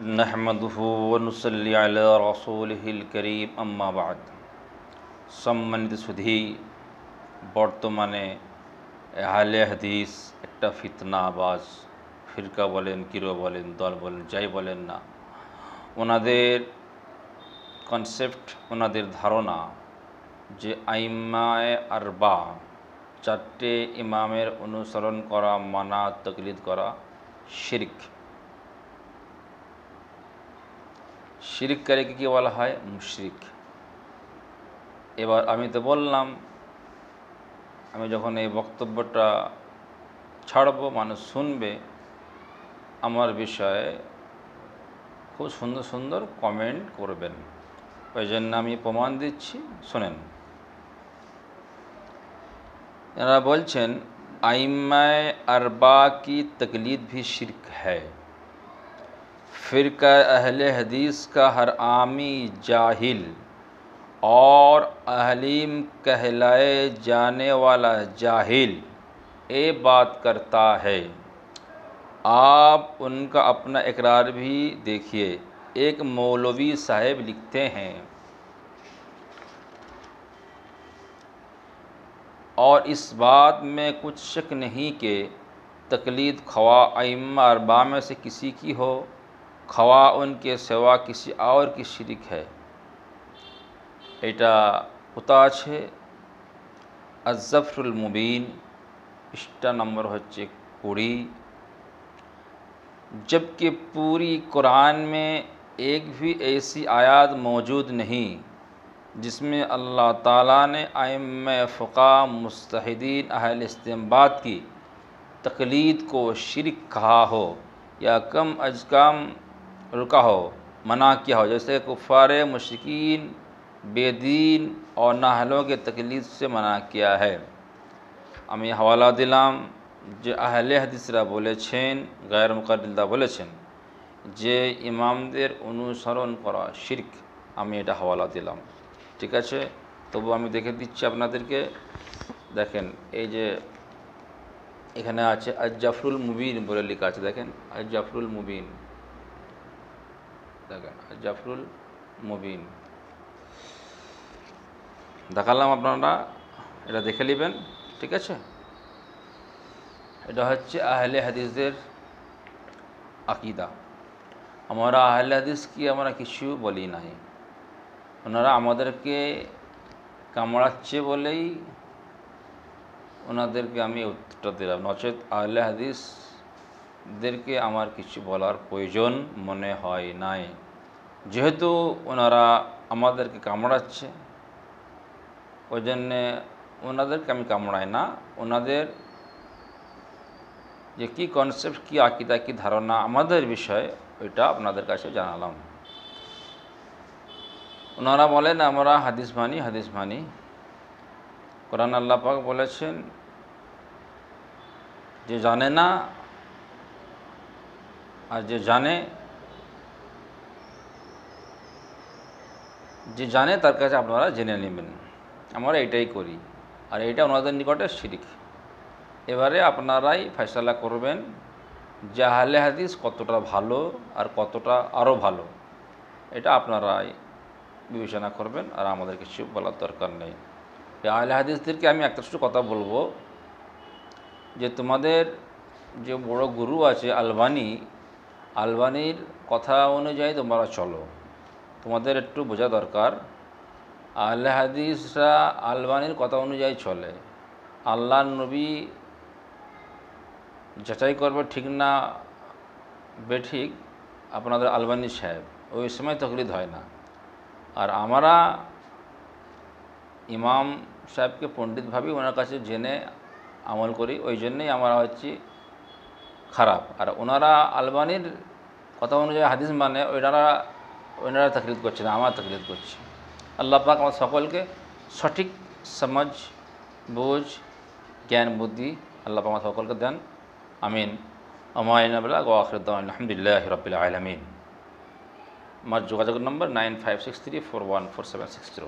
नहमदुहु व नुसल्ली अला रसूलिहिल करीम अम्मा बाद। सम्मानित सुधी, বর্তমানে আহলে হাদিস একটা ফিতনাবাজ ফিরকা বলেন, কিরো বলেন, দল বলেন, যাই বলেন না, ওনাদের কনসেপ্ট, ওনাদের ধারণা যে আইম্মায়ে আরবা, চারটে ইমামের অনুসরণ করা, মানা, তাকলিদ করা শিরক। শিরককারীকে কী বলা হয়? মুশরিক। এবার আমি তো বললাম, আমি যখন এই বক্তব্যটা ছাড়ব, মানুষ শুনবে, আমার বিষয়ে খুব সুন্দর সুন্দর কমেন্ট করবেন। ওই জন্য আমি প্রমাণ দিচ্ছি, শোনেন। এনারা বলছেন আইম্মায়ে আরবা की तकलीद भी शिरक है। फ़िरका अहले हदीस का हर आमी जाहिल और अहलीम कहलाए जाने वाला जाहिल ये बात करता है। आप उनका अपना इकरार भी देखिए। एक मौलवी साहब लिखते हैं, और इस बात में कुछ शक नहीं कि तकलीद ख्वा आइम्मा अरबा में से किसी की हो, ख्वा उनके सिवा किसी और की शिरक है। এটা কোথা আছে? আজ-জাফরুল মুবিন, পৃষ্ঠা নম্বর হচ্ছে 20। जबकि पूरी कुरान में एक भी ऐसी आयत मौजूद नहीं जिसमें अल्लाह ताला ने आइम्मा फ़ुक़हा, मुज्तहिदीन, अहले इस्तिंबात की तक़लीद को शिरक कहा हो या कम अज कम रुका हो, मना किया हो, जैसे कुफ़ार मुशरिकीन, बेदीन और नाहलों के तकलीद से मना किया है। আমি হাওয়ালা দিলাম যে আহলে হাদিসরা বলেছেন, গায়ের মুকাদ্দিলরা বলেছেন যে ইমামদের অনুসরণ করা শিরক। আমি এটা হাওয়ালা দিলাম, ঠিক আছে? তবু আমি দেখে দিচ্ছি আপনাদেরকে। দেখেন, এই যে এখানে আছে আজ-জাফরুল মুবিন বলে লেখা আছে, দেখেন আজ-জাফরুল মুবিন, দেখেন আজ-জাফরুল মুবিন দেখালাম, আপনারা এটা দেখে নেবেন, ঠিক আছে? এটা হচ্ছে আহলে হাদিসদের আকিদা। আমরা আহলে হাদিস কি আমরা কিছু বলি নাই, ওনারা আমাদেরকে কামড়াচ্ছে বলেই ওনাদেরকে আমি উত্তরটা দিলাম, নচেত আহলে হাদিসদেরকে আমার কিছু বলার প্রয়োজন মনে হয় নাই। যেহেতু ওনারা আমাদেরকে কামড়াচ্ছে, ওই জন্যে ওনাদেরকে আমি কামড়াই না। ওনাদের যে কী কনসেপ্ট, কী আকিদা, কী ধারণা আমাদের বিষয়ে, ওইটা আপনাদের কাছে জানালাম। ওনারা বলেন আমরা হাদিস মানি, হাদিস মানি। কোরআন আল্লাহ পাক বলেছেন যে জানে না আর যে জানে, যে জানে তার কাছে আপনারা জেনে নেবেন। আমরা এটাই করি, আর এইটা ওনাদের নিকটে শিরক। এবারে আপনারাই ফয়সালা করবেন যে আহলে হাদিস কতটা ভালো আর কতটা আরও ভালো, এটা আপনারাই বিবেচনা করবেন, আর আমাদের কিছু বলার দরকার নেই। আহলে হাদিসদেরকে আমি একটা ছোটো কথা বলবো যে তোমাদের যে বড় গুরু আছে আলবানির কথা অনুযায়ী তোমরা চলো। তোমাদের একটু বোঝা দরকার, আহলে হাদিসরা আলবানির কথা অনুযায়ী চলে। আল্লাহর নবী যাচাই করবে ঠিক না বেঠিক আপনাদের আলবানি সাহেব, ওই সময় তকলিদ হয় না। আর আমরা ইমাম সাহেবকে পণ্ডিত ভাবি, ওনার কাছে জেনে আমল করি, ওই জন্যেই আমরা হচ্ছি খারাপ। আর ওনারা আলবানির কথা অনুযায়ী হাদিস মানে ওনারা তকলিদ করছে না, আমরা তকলিদ করছি। আল্লাহ পাক আমার সকলকে সঠিক সমাজ, বুঝ, জ্ঞান, বুদ্ধি আল্লাহ পাক আমার সকলকে দেন, আমিন। আমাইনা বিল্লাহ ওয়া আখিরু দাওয়ানা আলহামদুলিল্লাহি রাব্বিল আলামিন। আমার যোগাযোগ নম্বর 9563414760।